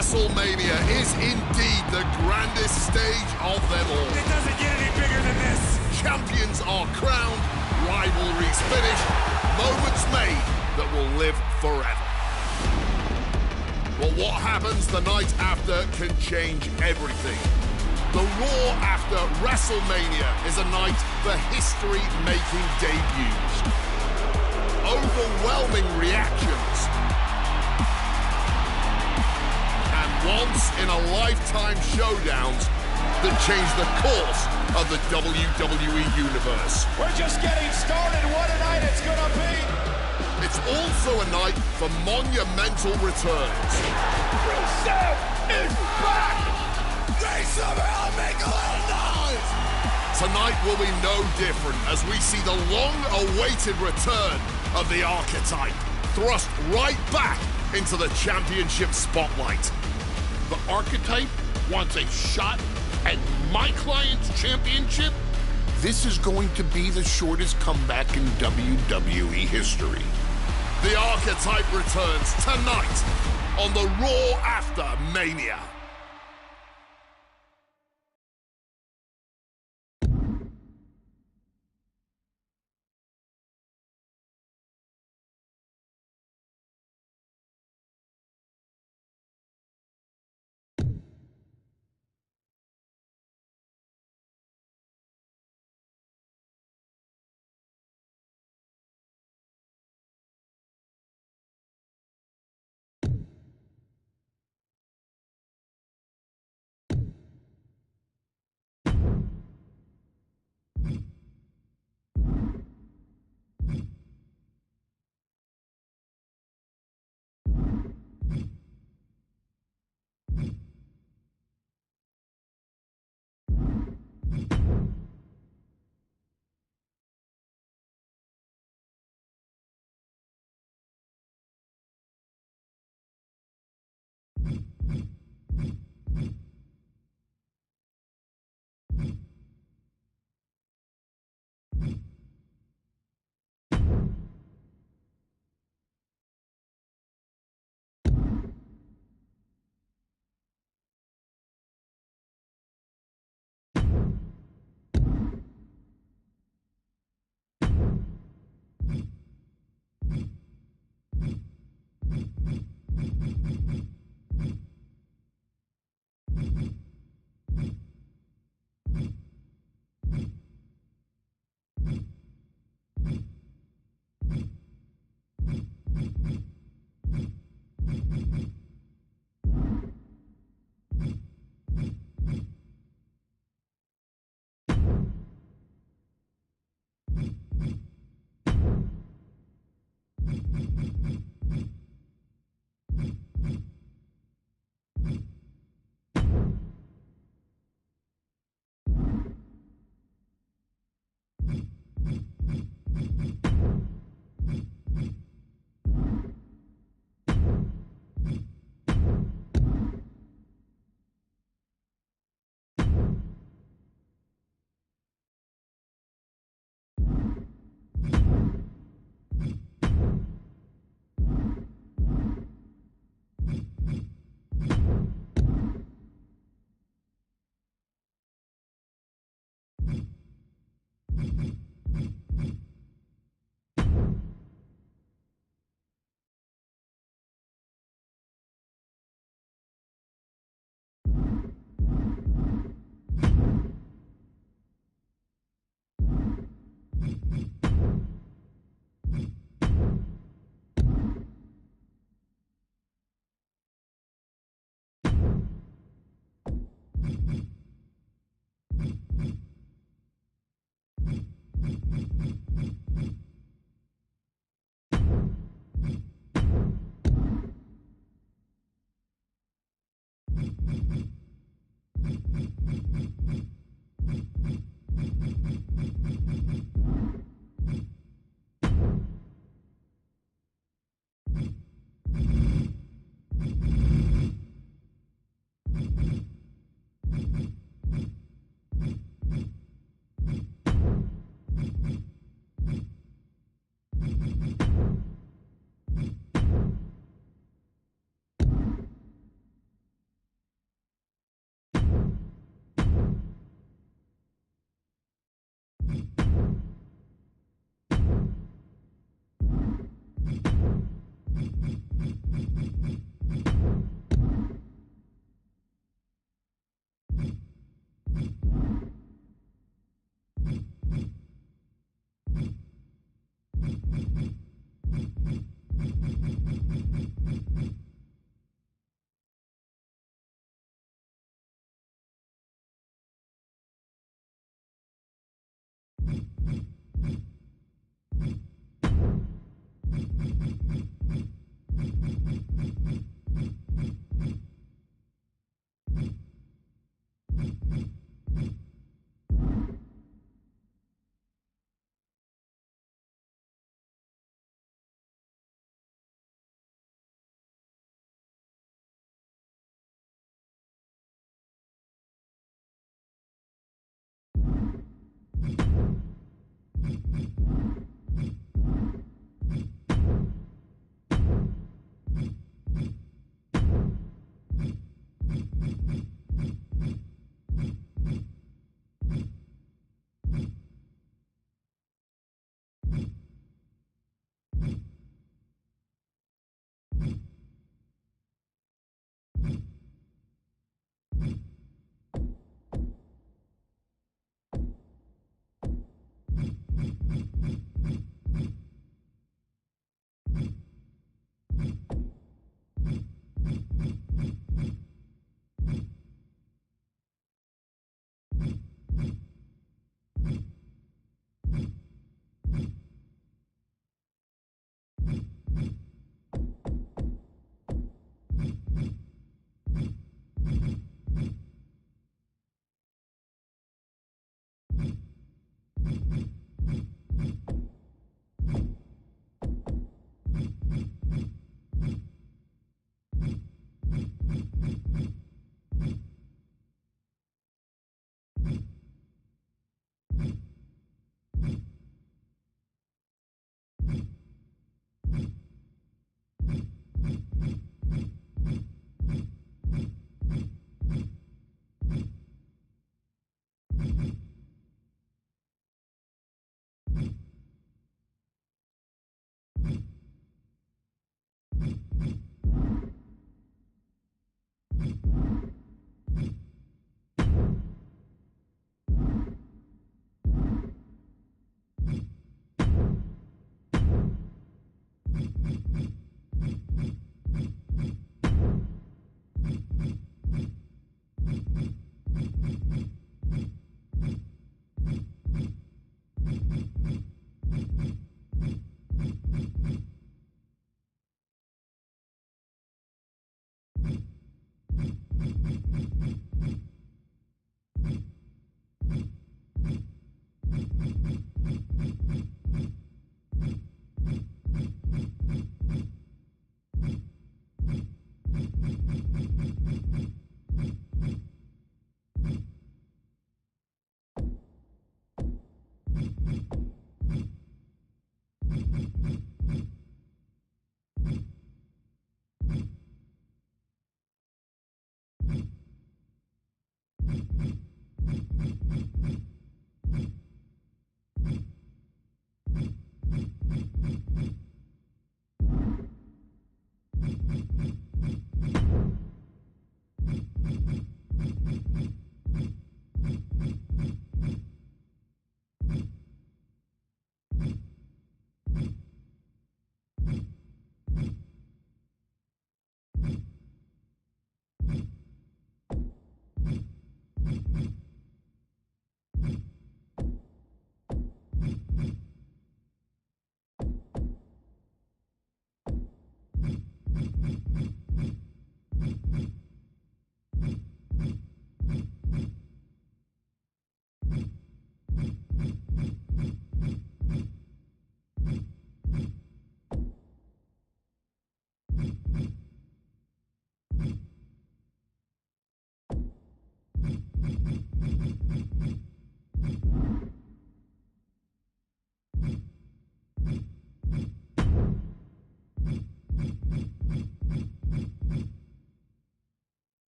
WrestleMania is indeed the grandest stage of them all. It doesn't get any bigger than this. Champions are crowned, rivalries finished, moments made that will live forever. But what happens the night after can change everything. The Raw after WrestleMania is a night for history-making debuts. Overwhelming reactions. And once-in-a-lifetime showdowns that change the course of the WWE Universe. We're just getting started. What a night it's gonna be. It's also a night for monumental returns. Rusev is back! They somehow make a little noise! Tonight will be no different as we see the long-awaited return of the Archetype, thrust right back into the championship spotlight. The Archetype wants a shot at my client's championship? This is going to be the shortest comeback in WWE history. The Archetype returns tonight on the Raw after Mania.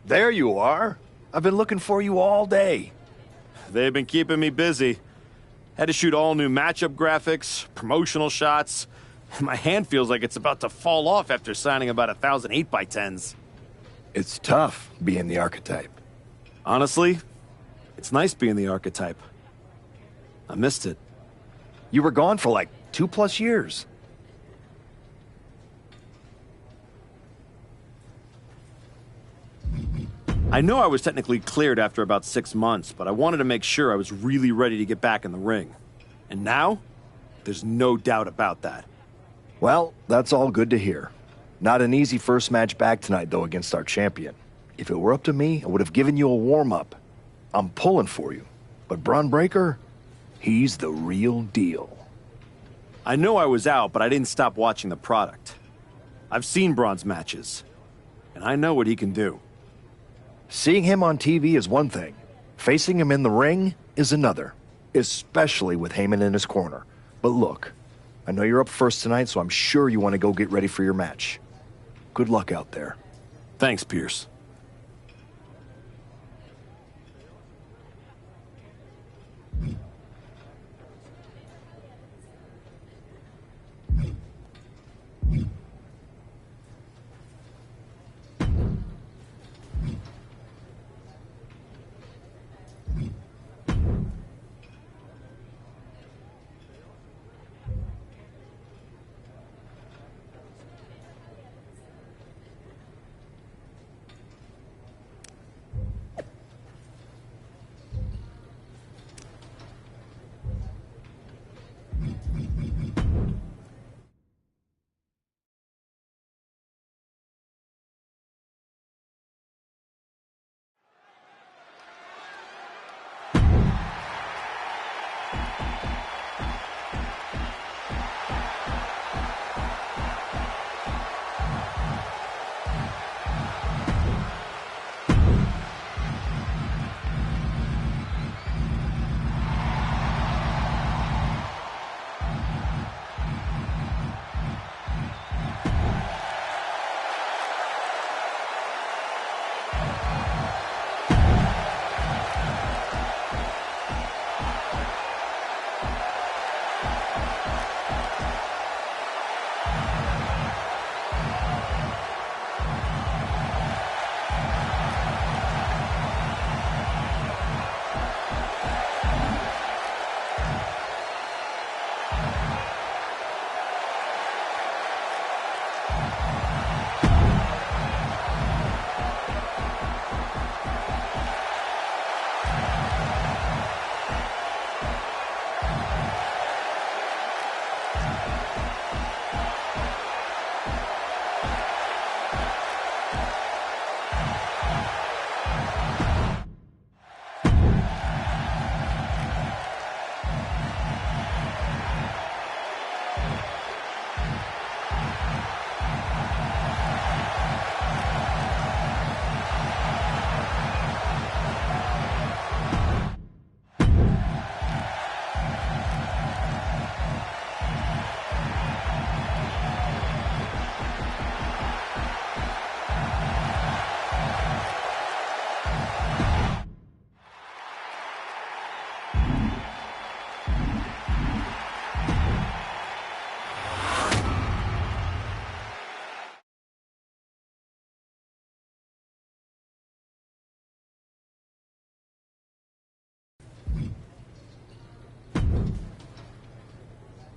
There you are. I've been looking for you all day. They've been keeping me busy. Had to shoot all new matchup graphics, promotional shots. My hand feels like it's about to fall off after signing about 1,000 8x10s. It's tough being the archetype. Honestly, it's nice being the archetype. I missed it. You were gone for like 2+ years. I know I was technically cleared after about 6 months, but I wanted to make sure I was really ready to get back in the ring. And now, there's no doubt about that. Well, that's all good to hear. Not an easy first match back tonight, though, against our champion. If it were up to me, I would have given you a warm-up. I'm pulling for you. But Bron Breakker, he's the real deal. I know I was out, but I didn't stop watching the product. I've seen Bron's matches, and I know what he can do. Seeing him on TV is one thing. Facing him in the ring is another. Especially with Heyman in his corner. But look, I know you're up first tonight, so I'm sure you want to go get ready for your match. Good luck out there. Thanks, Pierce.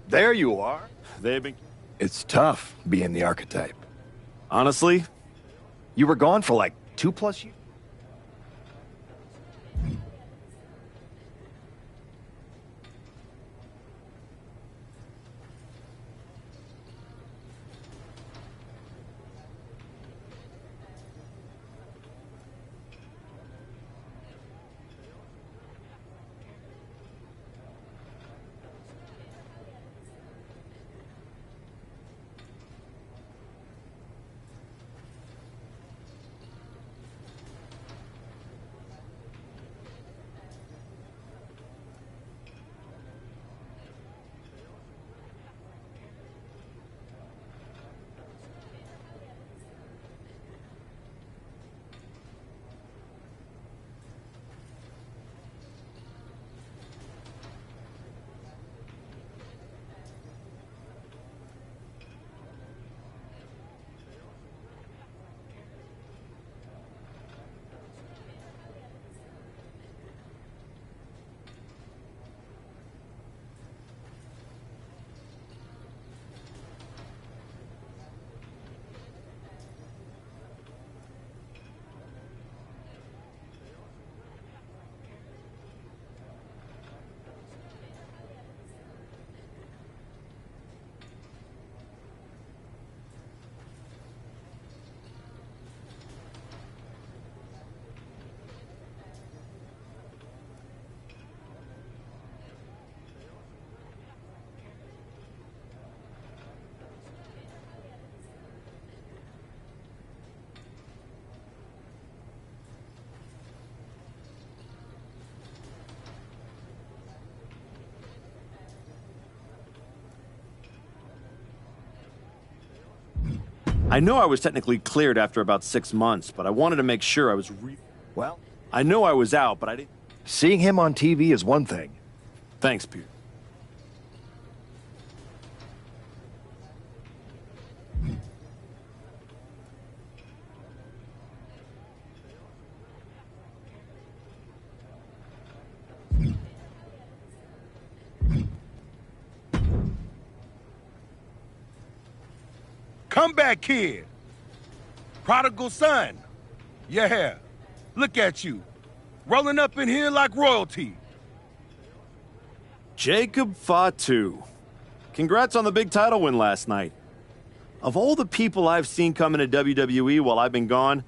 There you are. They've been... It's tough being the archetype. Honestly, You were gone for like 2+ years. I know I was technically cleared after about 6 months, but I wanted to make sure I was Well, I know I was out, but I didn't... seeing him on TV is one thing. Thanks, Peter. Comeback kid. Prodigal son. Yeah. Look at you. Rolling up in here like royalty. Jacob Fatu. Congrats on the big title win last night. Of all the people I've seen come into WWE while I've been gone,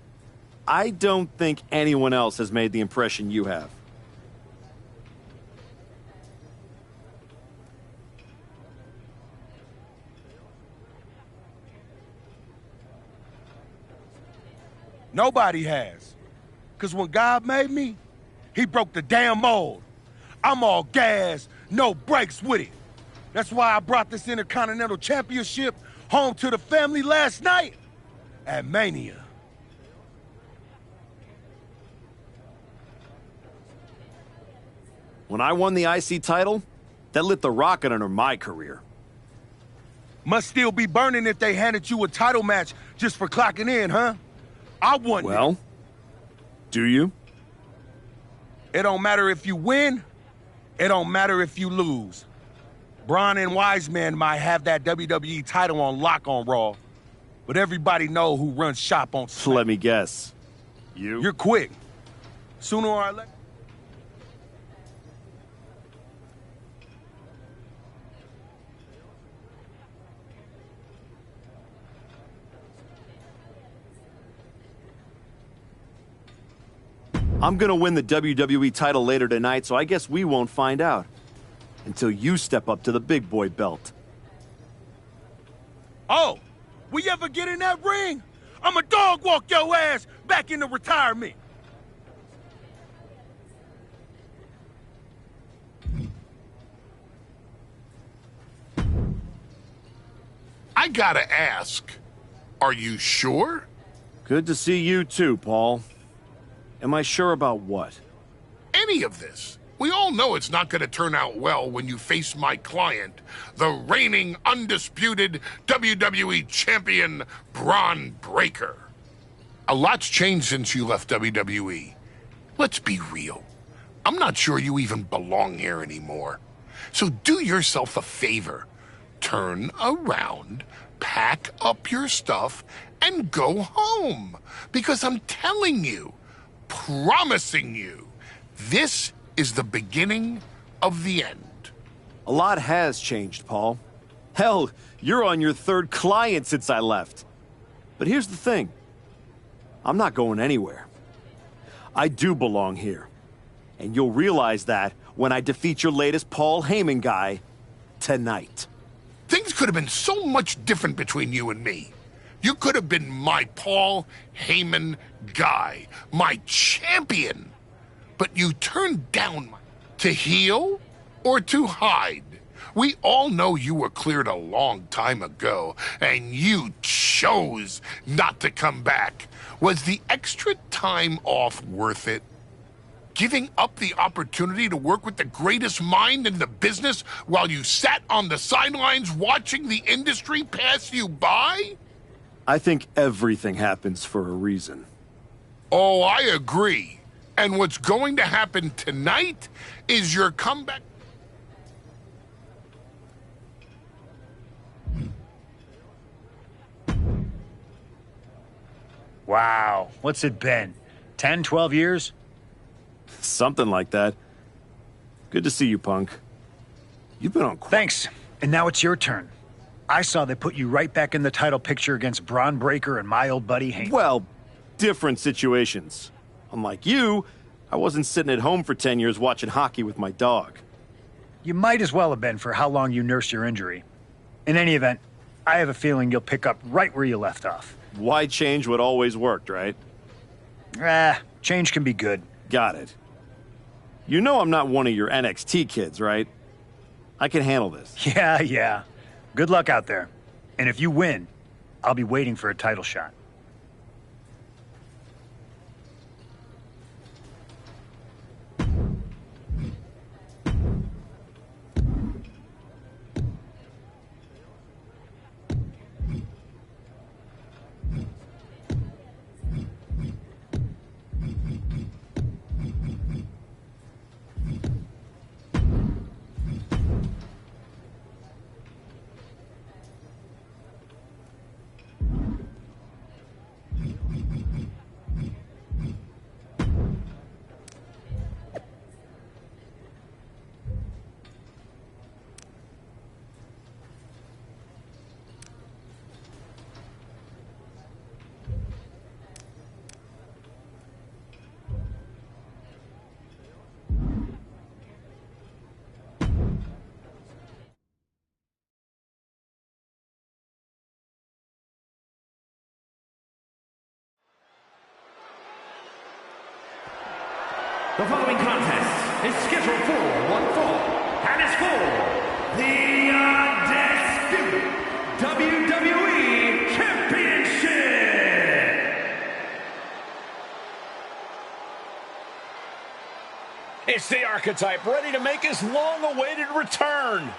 I don't think anyone else has made the impression you have. Nobody has. Because when God made me, he broke the damn mold. I'm all gas, no brakes with it. That's why I brought this Intercontinental Championship home to the family last night at Mania. When I won the IC title, that lit the rocket under my career. Must still be burning if they handed you a title match just for clocking in, huh? I won. Well, do you? It don't matter if you win. It don't matter if you lose. Braun and Wiseman might have that WWE title on lock on Raw, but everybody know who runs shop on SmackDown. Let me guess. You? You're quick. Sooner or later. I'm gonna win the WWE title later tonight, so I guess we won't find out. Until you step up to the big boy belt. Oh, we ever get in that ring? I'ma dog walk your ass back into retirement. I gotta ask, are you sure? Good to see you too, Paul. Am I sure about what? Any of this? We all know it's not going to turn out well when you face my client, the reigning, undisputed WWE Champion, Braun Breaker. A lot's changed since you left WWE. Let's be real. I'm not sure you even belong here anymore. So do yourself a favor. Turn around, pack up your stuff, and go home. Because I'm telling you, promising you, this is the beginning of the end. A lot has changed, Paul. Hell, you're on your third client since I left. But here's the thing. I'm not going anywhere. I do belong here. And you'll realize that when I defeat your latest Paul Heyman guy tonight. Things could have been so much different between you and me. You could have been my Paul Heyman guy, my champion. But you turned down to heal or to hide. We all know you were cleared a long time ago, and you chose not to come back. Was the extra time off worth it? Giving up the opportunity to work with the greatest mind in the business while you sat on the sidelines watching the industry pass you by? I think everything happens for a reason. Oh, I agree. And what's going to happen tonight is your comeback. Wow, what's it been? 10, 12 years? Something like that. Good to see you, Punk. You've been on Thanks. And now it's your turn. I saw they put you right back in the title picture against Braun Breaker and my old buddy Heyman. Well, different situations. Unlike you, I wasn't sitting at home for 10 years watching hockey with my dog. You might as well have been for how long you nursed your injury. In any event, I have a feeling you'll pick up right where you left off. Why change what always worked, right? Change can be good. Got it. You know I'm not one of your NXT kids, right? I can handle this. Yeah. Good luck out there. And if you win, I'll be waiting for a title shot. The following contest is scheduled for one fall and is for the Undisputed WWE Championship. It's the Archetype, ready to make his long-awaited return.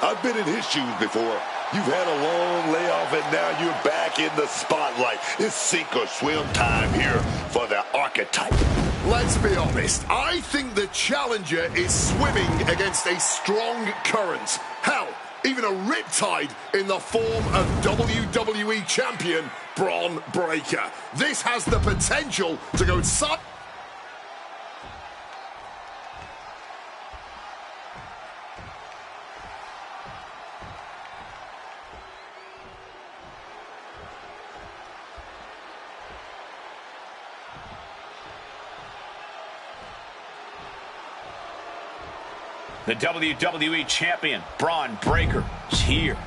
I've been in his shoes before. You've had a long layoff, and now you're back in the spotlight. It's sink or swim time here for the Archetype. Let's be honest, I think the challenger is swimming against a strong current. Hell, even a riptide in the form of WWE Champion Bron Breakker. This has the potential to go The WWE Champion, Bron Breakker, is here.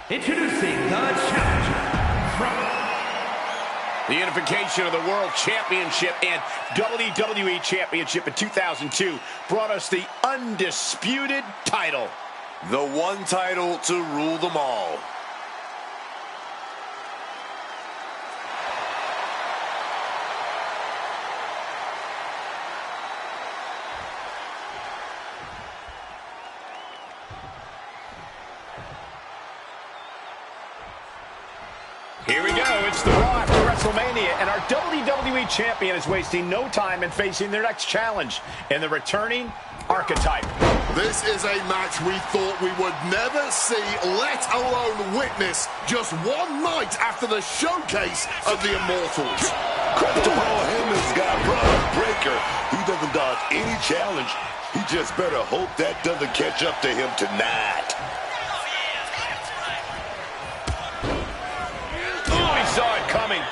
Introducing the challenger from The unification of the World Championship and WWE Championship in 2002 brought us the undisputed title. The one title to rule them all. Here we go. It's the Raw after WrestleMania, and our WWE Champion is wasting no time in facing their next challenge in the returning Archetype. This is a match we thought we would never see, let alone witness, just one night after the showcase of the Immortals. Credit to Paul Heyman's got Bron Breakker. He doesn't dodge any challenge. He just better hope that doesn't catch up to him tonight. Saw it coming.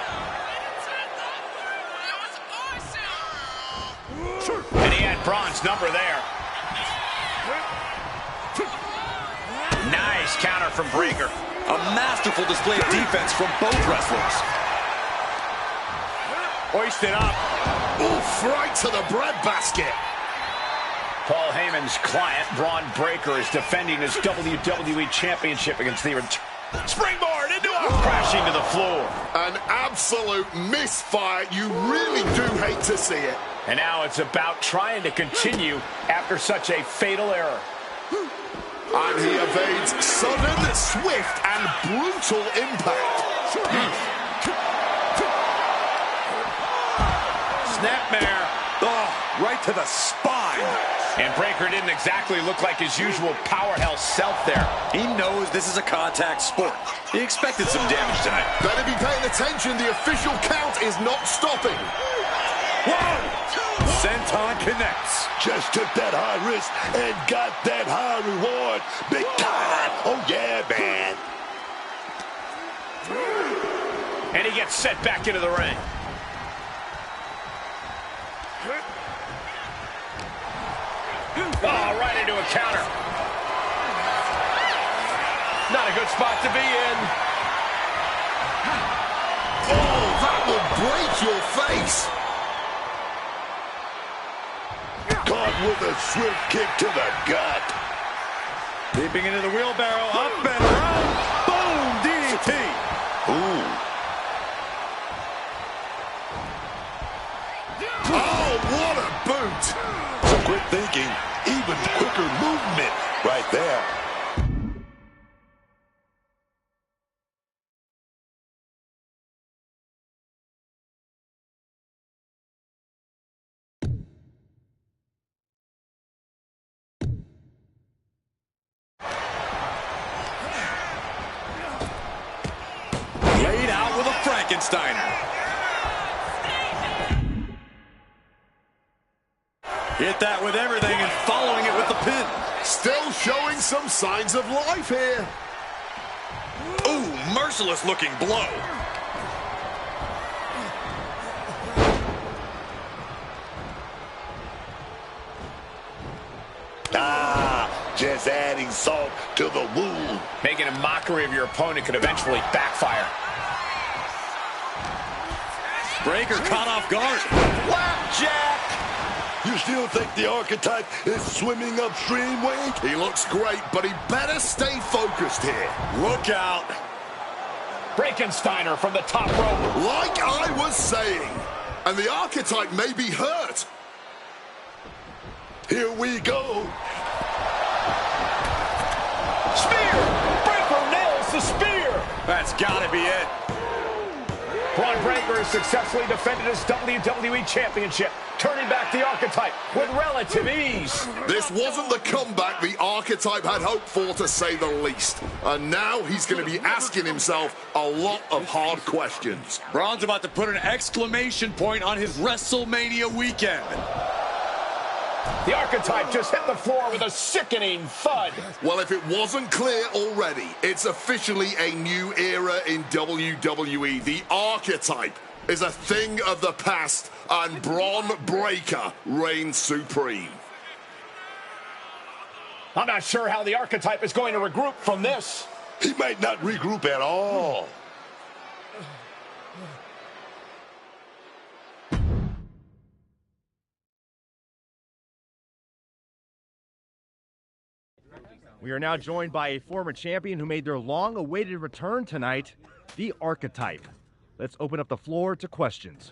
And he had Bron's number there. Nice counter from Breakker. A masterful display of defense from both wrestlers. Hoisted up. Oof, right to the breadbasket. Paul Heyman's client, Bron Breakker, is defending his WWE Championship against the springboard into a crashing to the floor. An absolute misfire. You really do hate to see it. And now it's about trying to continue after such a fatal error. And he evades sudden, swift, and brutal impact. Snapmare. Oh, right to the spine. And Breakker didn't exactly look like his usual powerhouse self there. He knows this is a contact sport. He expected some damage tonight. Better be paying attention. The official count is not stopping. 1, Senton connects. Just took that high risk and got that high reward. Big time. Oh, yeah, man. And he gets set back into the ring. Oh, right into a counter. Not a good spot to be in. Oh, that would break your face. Caught with a swift kick to the gut. Leaping into the wheelbarrow, up and around. Boom, DDT. Ooh. Oh, what a boot. Some quick thinking, even quicker movement right there. Laid out with a Frankensteiner. Hit that with everything and following it with the pin. Still showing some signs of life here. Ooh, merciless looking blow. Just adding salt to the wound. Making a mockery of your opponent could eventually backfire. Breaker caught off guard. Flapjack! You still think the Archetype is swimming upstream, Wade? He looks great, but he better stay focused here. Look out. Frankensteiner from the top rope. Like I was saying. And the Archetype may be hurt. Here we go. Spear! Breaker nails the spear! That's gotta be it. Bron Breakker has successfully defended his WWE Championship, turning back the Archetype with relative ease. This wasn't the comeback the Archetype had hoped for, to say the least. And now he's going to be asking himself a lot of hard questions. Braun's about to put an exclamation point on his WrestleMania weekend. The Archetype just hit the floor with a sickening thud. Well, if it wasn't clear already, it's officially a new era in WWE. The Archetype is a thing of the past, and Bron Breakker reigns supreme. I'm not sure how the Archetype is going to regroup from this. He might not regroup at all. We are now joined by a former champion who made their long-awaited return tonight, the Archetype. Let's open up the floor to questions.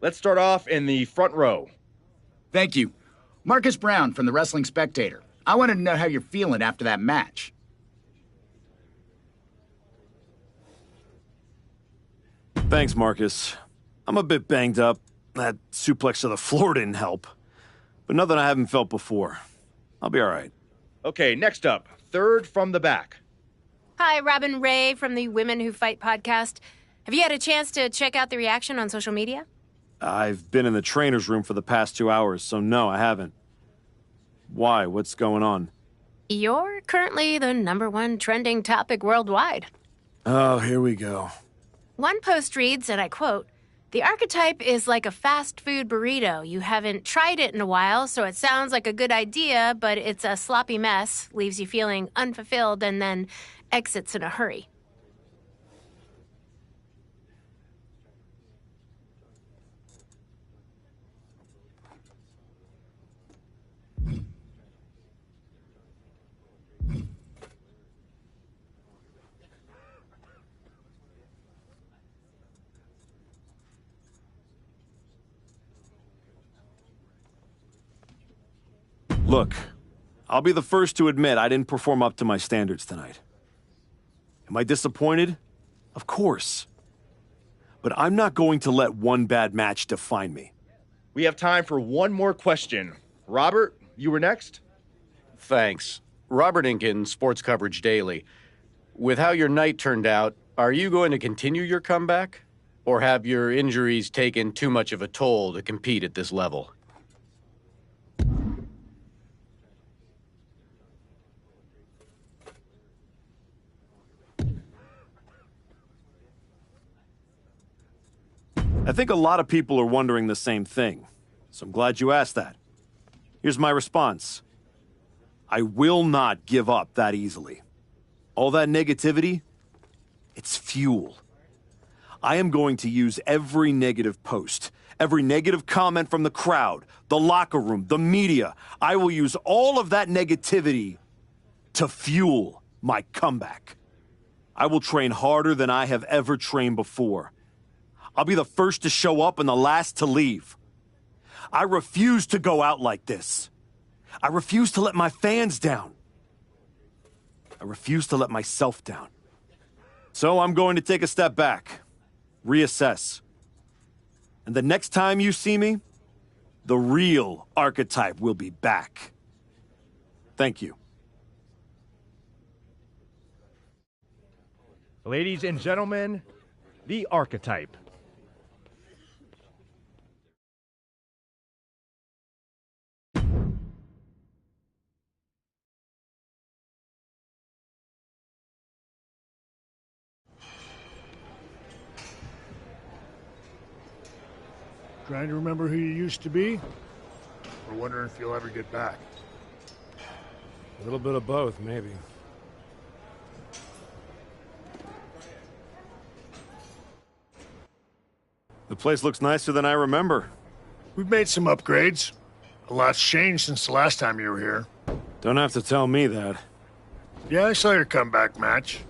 Let's start off in the front row. Thank you. Marcus Brown from the Wrestling Spectator. I wanted to know how you're feeling after that match. Thanks, Marcus. I'm a bit banged up. That suplex to the floor didn't help. But nothing I haven't felt before. I'll be all right. Okay, next up, third from the back. Hi, Robin Ray from the Women Who Fight podcast. Have you had a chance to check out the reaction on social media? I've been in the trainer's room for the past 2 hours, so no, I haven't. Why? What's going on? You're currently the #1 trending topic worldwide. Oh, here we go. One post reads, and I quote, "The Archetype is like a fast food burrito. You haven't tried it in a while, so it sounds like a good idea, but it's a sloppy mess, leaves you feeling unfulfilled, and then exits in a hurry." Look, I'll be the first to admit I didn't perform up to my standards tonight. Am I disappointed? Of course. But I'm not going to let one bad match define me. We have time for one more question. Robert, you were next? Thanks. Robert Inkin, Sports Coverage Daily. With how your night turned out, Are you going to continue your comeback? Or have your injuries taken too much of a toll to compete at this level? I think a lot of people are wondering the same thing, so I'm glad you asked that. Here's my response. I will not give up that easily. All that negativity, it's fuel. I am going to use every negative post, every negative comment from the crowd, the locker room, the media. I will use all of that negativity to fuel my comeback. I will train harder than I have ever trained before. I'll be the first to show up and the last to leave. I refuse to go out like this. I refuse to let my fans down. I refuse to let myself down. So I'm going to take a step back, reassess. And the next time you see me, the real Archetype will be back. Thank you. Ladies and gentlemen, the Archetype. Trying to remember who you used to be? Or wondering if you'll ever get back? A little bit of both, maybe. The place looks nicer than I remember. We've made some upgrades. A lot's changed since the last time you were here. Don't have to tell me that. Yeah, I saw your comeback match.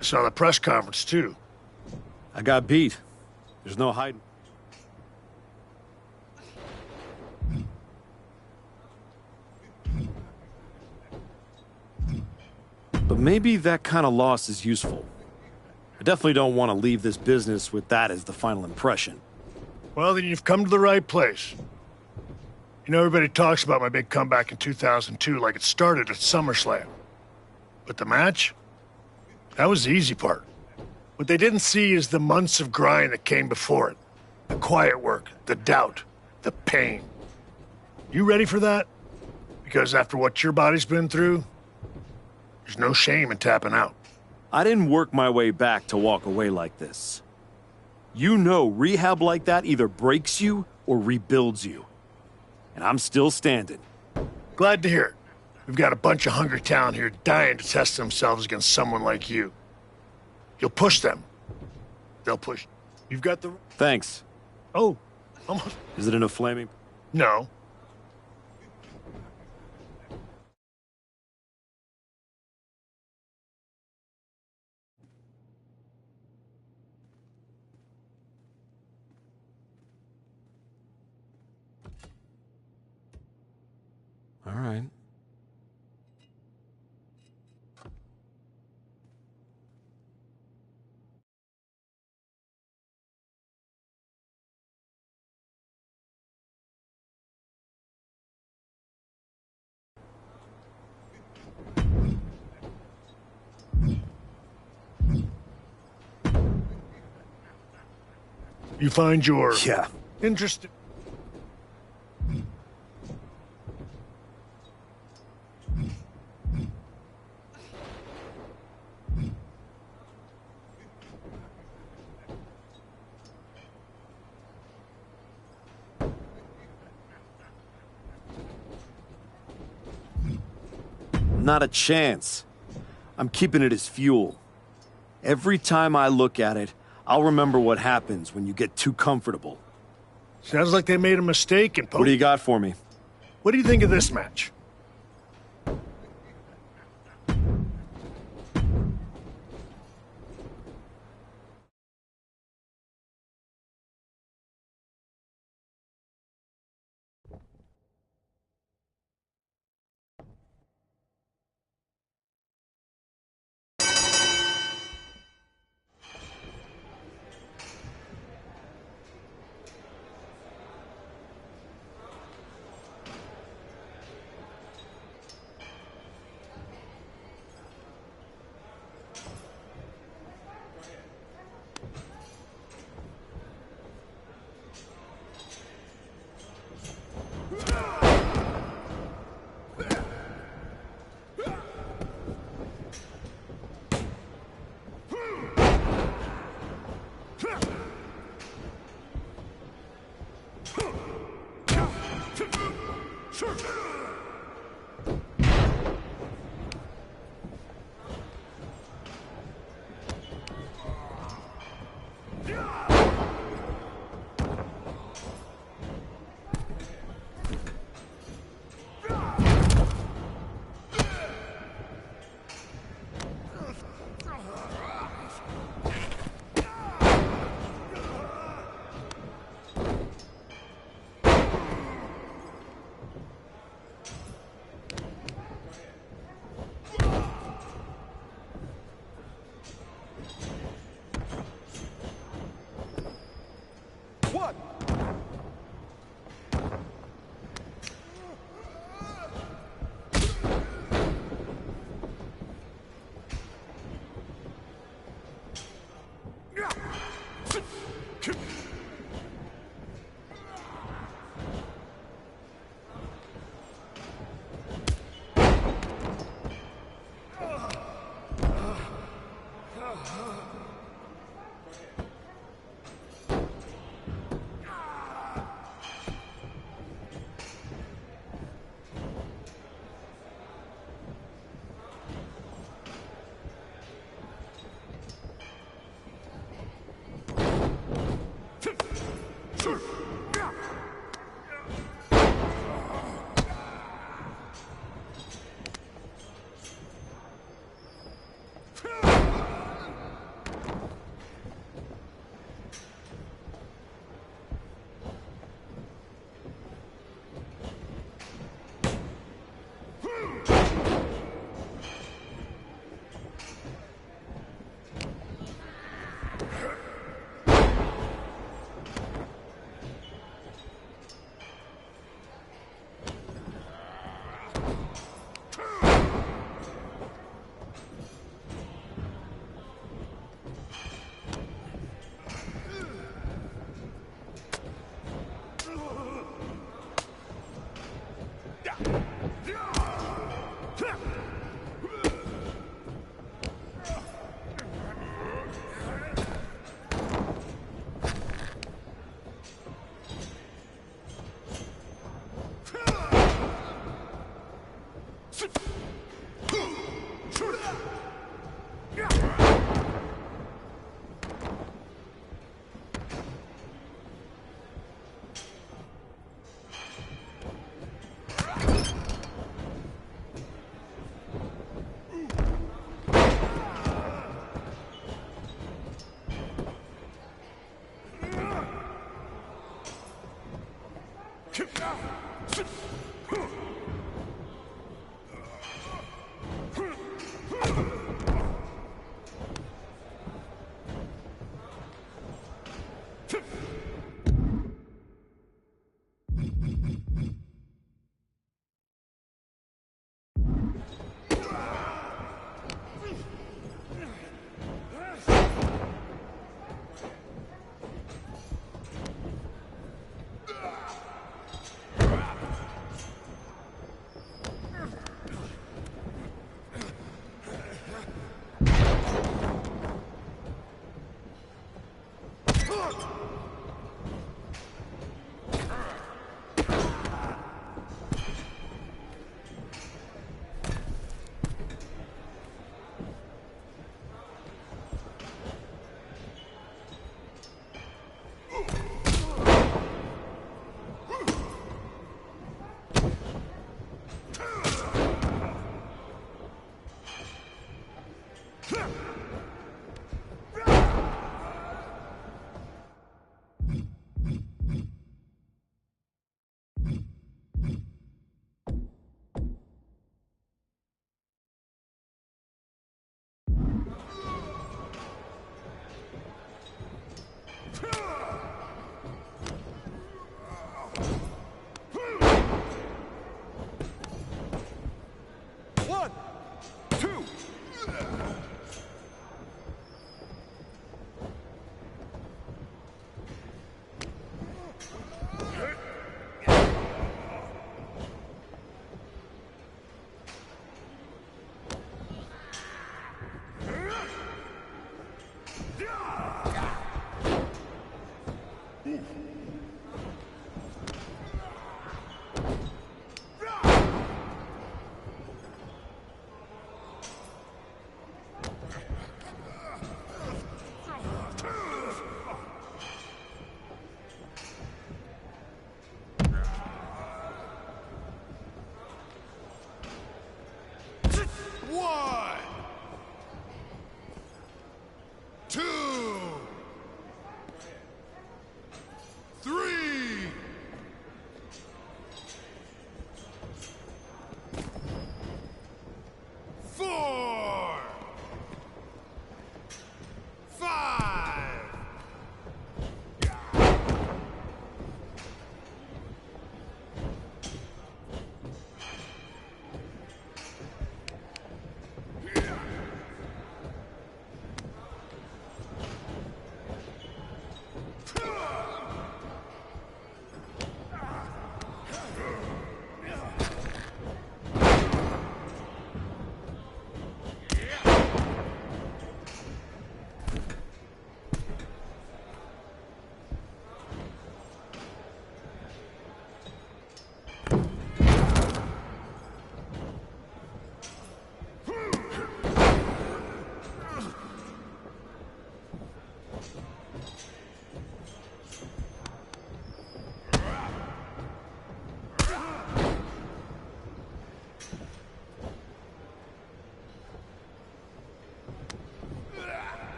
I saw the press conference, too. I got beat. There's no hiding. But maybe that kind of loss is useful. I definitely don't want to leave this business with that as the final impression. Well, then you've come to the right place. You know, everybody talks about my big comeback in 2002 like it started at SummerSlam. But the match? That was the easy part. What they didn't see is the months of grind that came before it. The quiet work, the doubt, the pain. You ready for that? Because after what your body's been through, there's no shame in tapping out. I didn't work my way back to walk away like this. You know, rehab like that either breaks you or rebuilds you. And I'm still standing. Glad to hear it. We've got a bunch of hungry talent here dying to test themselves against someone like you. You'll push them. They'll push. You've got the... Thanks. Oh, almost. Is it in a flaming... No. All right. You find your... Yeah. Interesting... Not a chance. I'm keeping it as fuel. Every time I look at it, I'll remember what happens when you get too comfortable. Sounds like they made a mistake in... What do you got for me? What do you think of this match?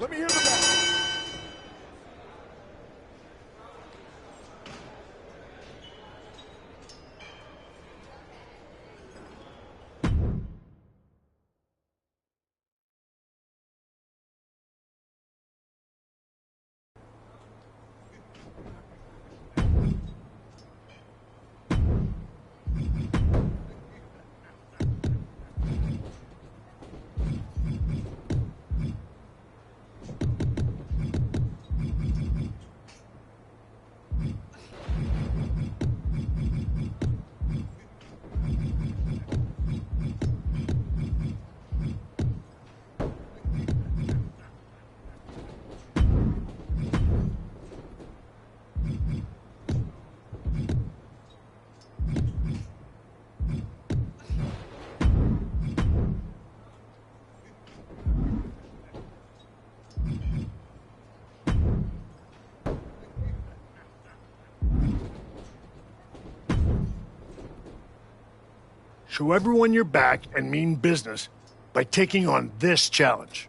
Let me hear the bell. Show everyone you're back and mean business by taking on this challenge.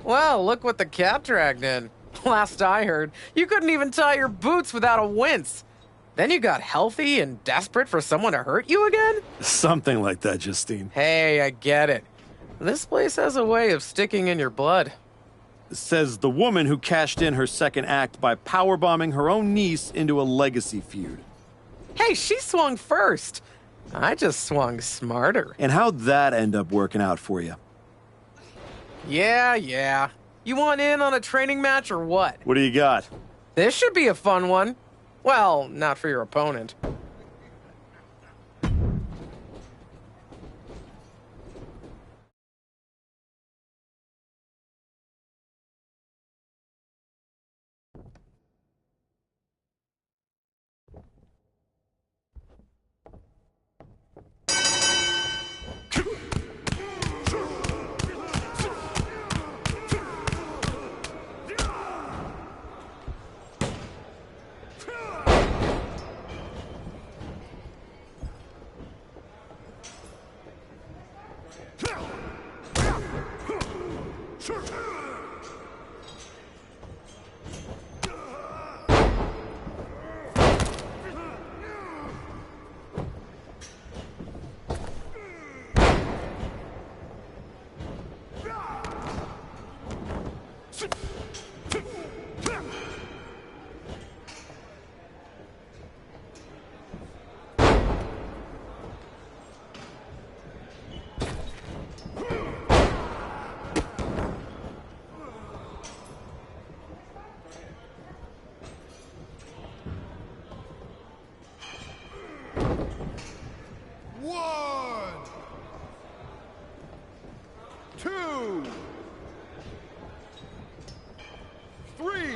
Well, look what the cat dragged in. Last I heard, you couldn't even tie your boots without a wince. Then you got healthy and desperate for someone to hurt you again? Something like that, Justine. Hey, I get it. This place has a way of sticking in your blood. Says the woman who cashed in her second act by powerbombing her own niece into a legacy feud. Hey, she swung first. I just swung smarter. And how'd that end up working out for you? Yeah. You want in on a training match or what? What do you got? This should be a fun one. Well, not for your opponent. 1, 2, 3.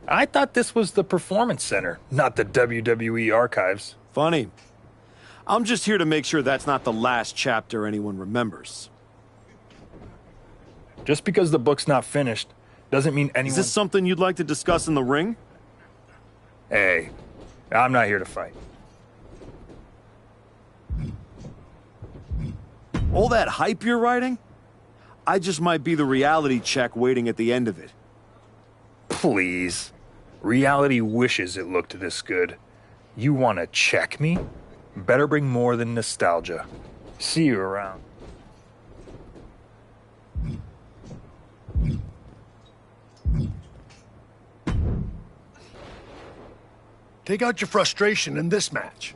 I thought this was the Performance Center, not the WWE Archives. Funny. I'm just here to make sure that's not the last chapter anyone remembers. Just because the book's not finished doesn't mean anyone... Is this something you'd like to discuss in the ring? Hey, I'm not here to fight. All that hype you're writing? I just might be the reality check waiting at the end of it. Please. Reality wishes it looked this good. You want to check me? Better bring more than nostalgia. See you around. Take out your frustration in this match.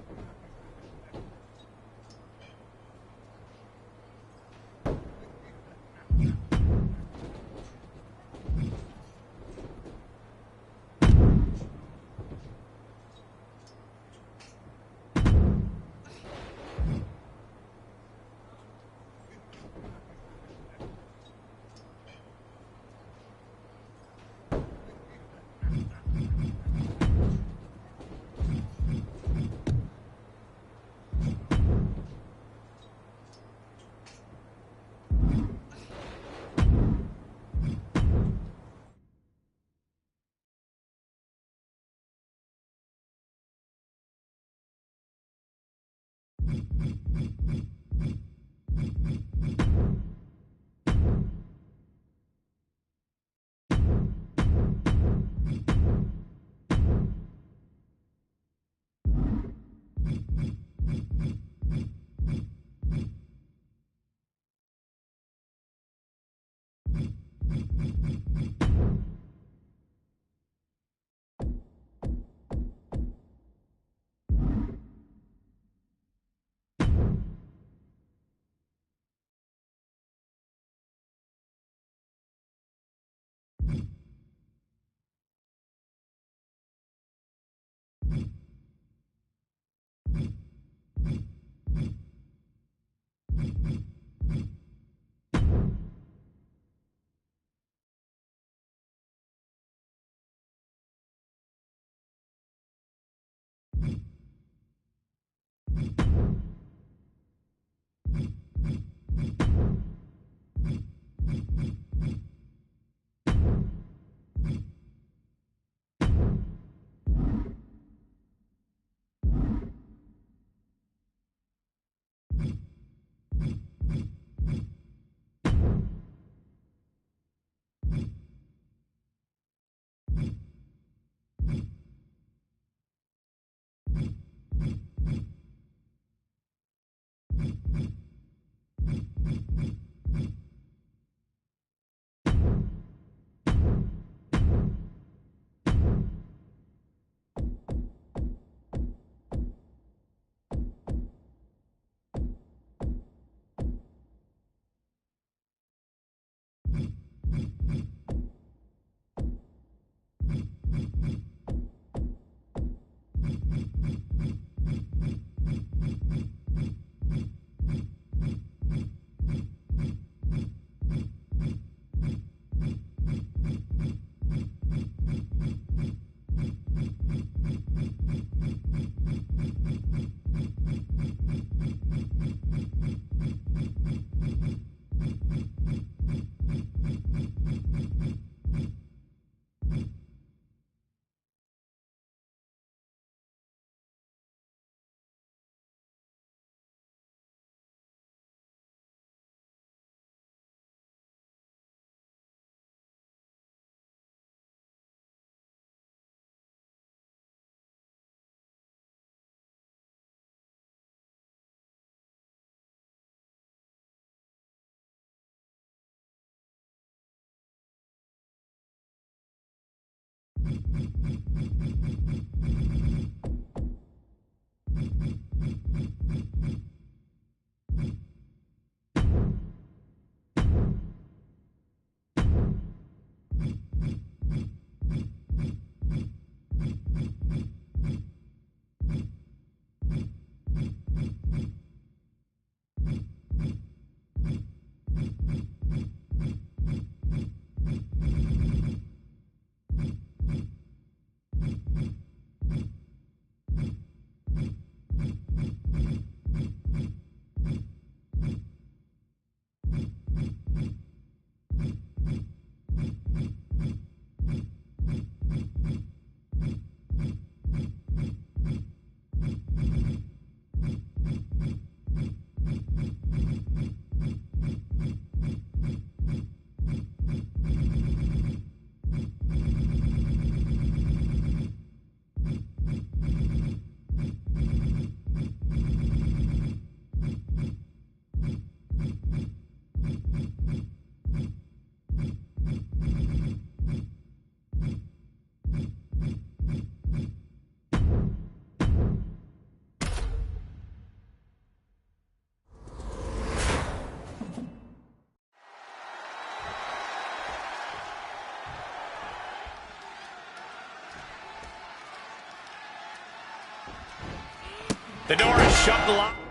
The door is shut locked.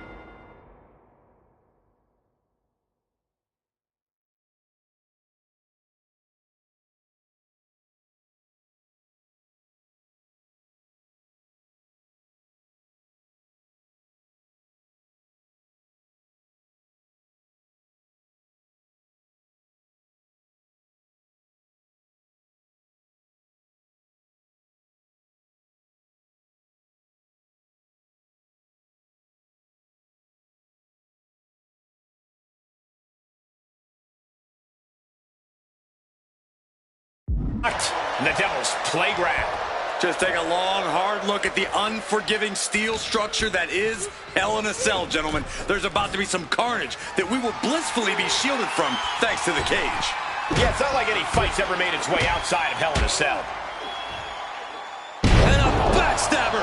The Devil's Playground. Just take a long, hard look at the unforgiving steel structure that is Hell in a Cell, gentlemen. There's about to be some carnage that we will blissfully be shielded from thanks to the cage. Yeah, it's not like any fight's ever made its way outside of Hell in a Cell. And a backstabber.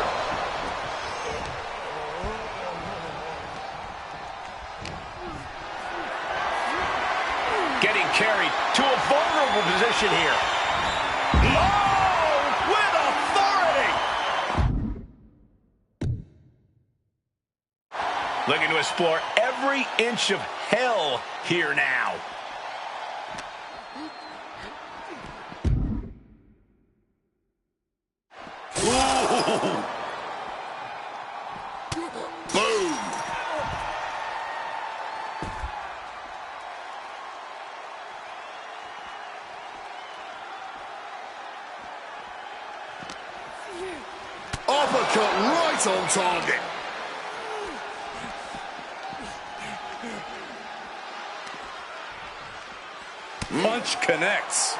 Getting carried to a vulnerable position here. Oh, with authority! Looking to explore every inch of hell here now. Ooh. Boom. Uppercut right on target. Punch connects.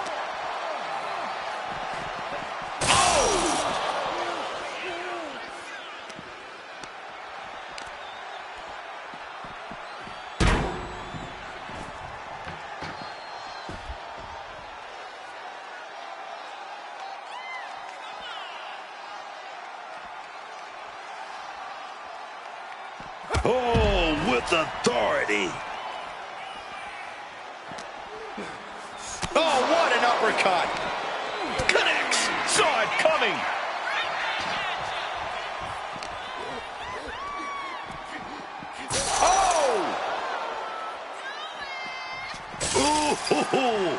Oh, with authority. Oh, what an uppercut. Connects. Saw it coming. Oh! Ooh.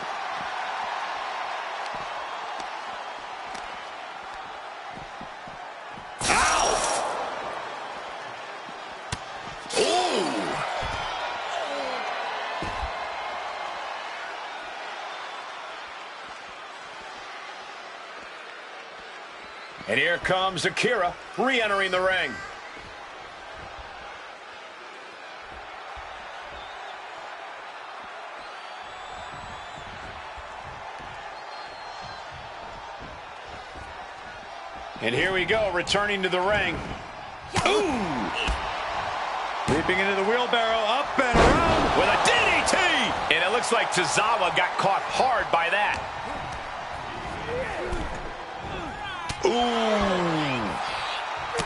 And here comes Akira, re-entering the ring. And here we go, returning to the ring. Ooh! Leaping into the wheelbarrow, up and around With a DDT! And it looks like Tozawa got caught hard by that. Ooh!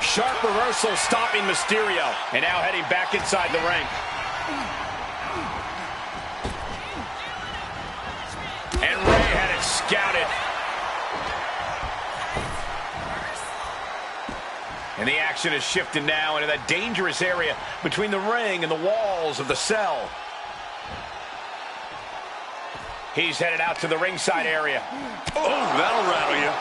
Sharp reversal stopping Mysterio. And now heading back inside the ring. And Ray had it scouted. And the action has shifted now into that dangerous area between the ring and the walls of the cell. He's headed out to the ringside area. Oh, that'll rattle you.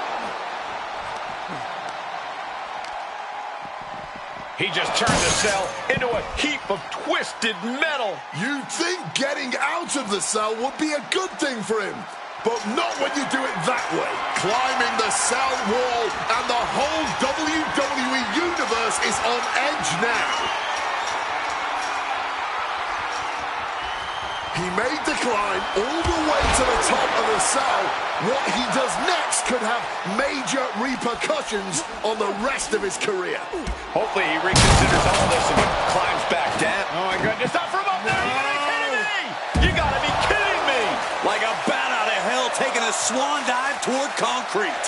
He just turned the cell into a heap of twisted metal. You'd think getting out of the cell would be a good thing for him, but not when you do it that way. Climbing the cell wall, and the whole WWE Universe is on edge now. He made the climb all the way to the top of the cell. What he does next could have major repercussions on the rest of his career. Hopefully he reconsiders all this and climbs back down. Oh my goodness, not from up there! You gotta be kidding me! like a bat out of hell taking a swan dive toward concrete.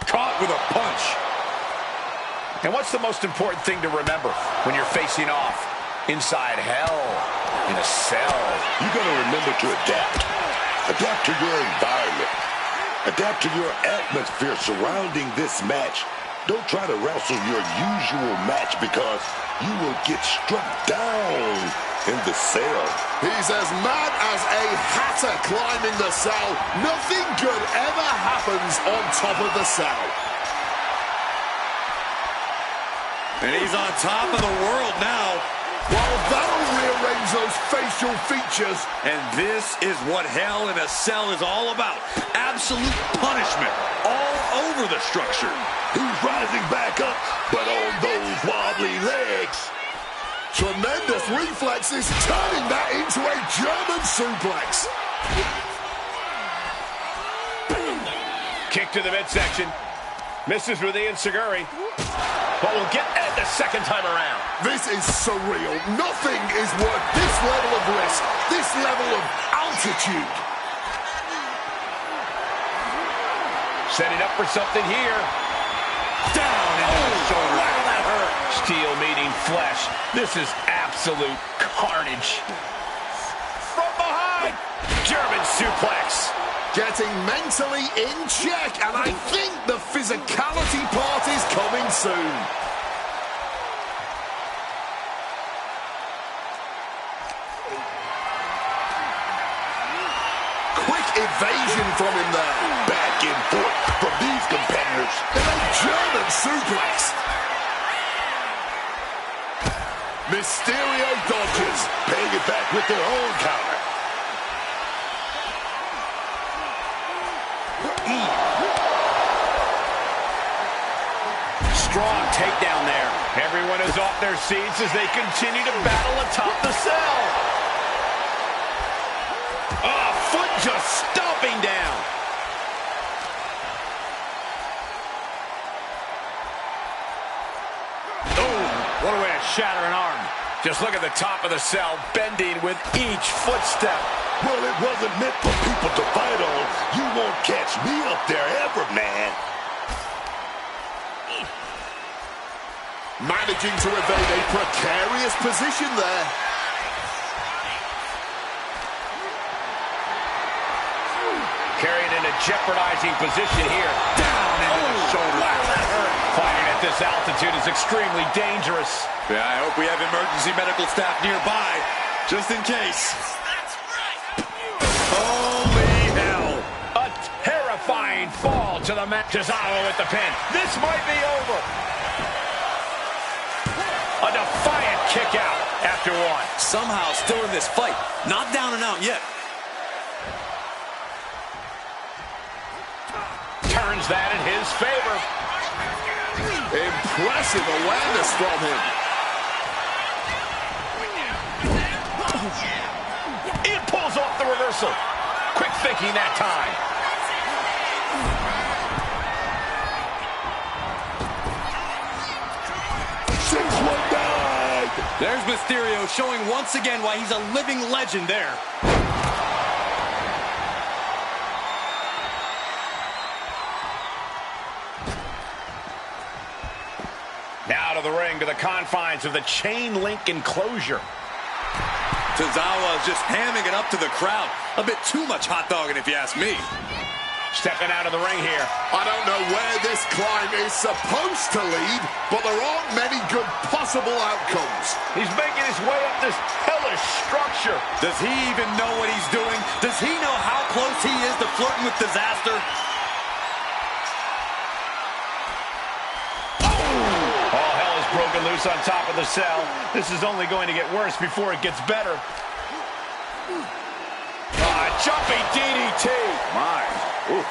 Caught with a punch. And what's the most important thing to remember when you're facing off inside hell in a cell? You gotta remember to adapt. Adapt to your environment. Adapt to your atmosphere surrounding this match. Don't try to wrestle your usual match because you will get struck down in the cell. He's as mad as a hatter climbing the cell. Nothing good ever happens on top of the cell. And he's on top of the world now. Well, that'll rearrange those facial features. And this is what Hell in a Cell is all about. Absolute punishment all over the structure. He's rising back up, but on those wobbly legs. Tremendous reflexes, turning that into a German suplex. Kick to the midsection. Misses with the enziguri. But we'll get Ed the second time around. This is surreal. Nothing is worth this level of risk, this level of altitude. Setting up for something here. Down into the shoulder. Wow, that hurt. Steel meeting flesh. This is absolute carnage. From behind. German suplex. Getting mentally in check, and I think the physicality part is coming soon. Quick evasion from him there. Back and forth from these competitors. And a German suplex. Mysterio dodges, paying it back with their own counter. Strong takedown there. Everyone is off their seats as they continue to battle atop the cell. Oh, foot just stomping down. Oh, what a way to shatter an arm. Just look at the top of the cell, bending with each footstep. Well, it wasn't meant for people to fight on. You won't catch me up there ever, man. Managing to evade a precarious position there. Carrying in a jeopardizing position here. Down into the shoulder. Wow, that hurt. Fighting at this altitude is extremely dangerous. Yeah, I hope we have emergency medical staff nearby, just in case. Holy hell. A terrifying fall to the mat. Cesaro with the pin. This might be over. A defiant kick out after one. Somehow still in this fight. Not down and out yet. Turns that in his favor. Impressive awareness from him. It pulls off the reversal. Quick thinking that time. There's Mysterio showing once again why he's a living legend there. Now to the ring, to the confines of the chain link enclosure. Tozawa is just hamming it up to the crowd. A bit too much hot dogging if you ask me. Stepping out of the ring here. I don't know where this climb is supposed to lead, but there aren't many good possible outcomes. He's making his way up this hellish structure. Does he even know what he's doing? Does he know how close he is to flirting with disaster? All hell is broken loose on top of the cell. This is only going to get worse before it gets better. Jumping DDT. My. Ooh.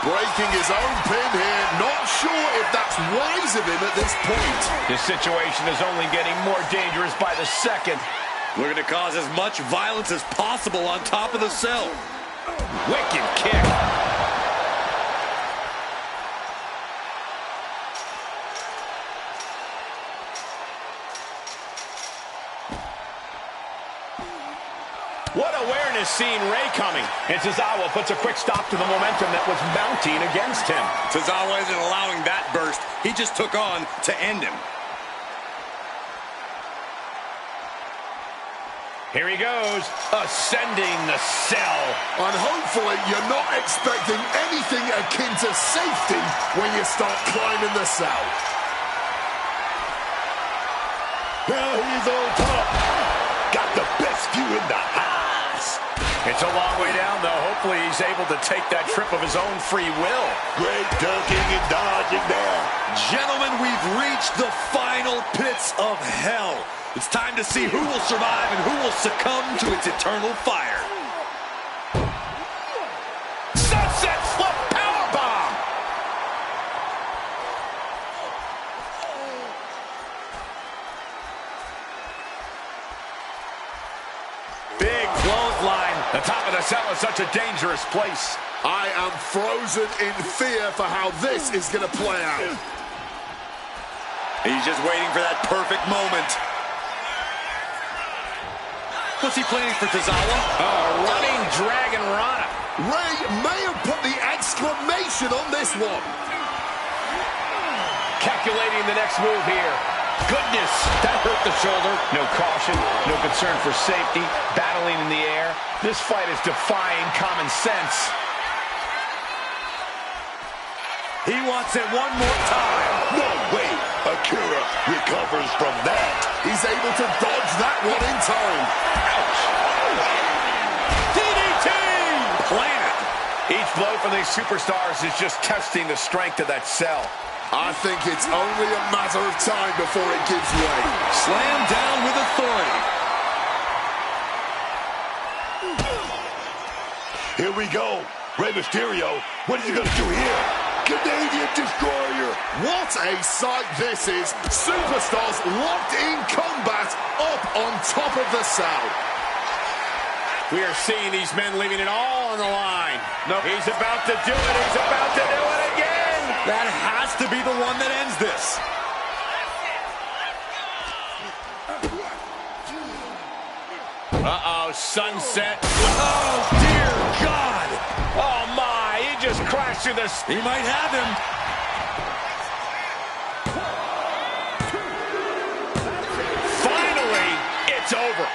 Breaking his own pin here. Not sure if that's wise of him at this point. This situation is only getting more dangerous by the second. Looking to cause as much violence as possible on top of the cell. Wicked kick. What awareness seeing Ray coming. And Tozawa puts a quick stop to the momentum that was mounting against him. Tozawa isn't allowing that burst. He just took on to end him. Here he goes, ascending the cell. And hopefully you're not expecting anything akin to safety when you start climbing the cell. Now he's on top. Got the best view in the house. It's a long way down, though. Hopefully he's able to take that trip of his own free will. Great ducking and dodging there. Gentlemen, we've reached the final pits of hell. It's time to see who will survive and who will succumb to its eternal fire. Sunset flip powerbomb. Big clothesline. The top of the cell is such a dangerous place. I am frozen in fear for how this is going to play out. He's just waiting for that perfect moment. What's he planning for Tozawa? Running Dragon Rana. Ray may have put the exclamation on this one. Calculating the next move here. Goodness, that hurt the shoulder. No caution, no concern for safety. Battling in the air. This fight is defying common sense. He wants it one more time. No way. Akira recovers from that. He's able to dodge that one in time. Ouch. DDT! Planted. Each blow from these superstars is just testing the strength of that cell. I think it's only a matter of time before it gives way. Slam down with authority. Here we go. Rey Mysterio, what is he going to do here? Canadian Destroyer. What a sight this is. Superstars locked in combat up on top of the cell. We are seeing these men leaving it all on the line. No, he's about to do it. He's about to do it again. That has to be the one that ends this. Uh-oh, sunset. Oh, dear God. Oh, my. He just crashed through this. He might have him. Finally, it's over.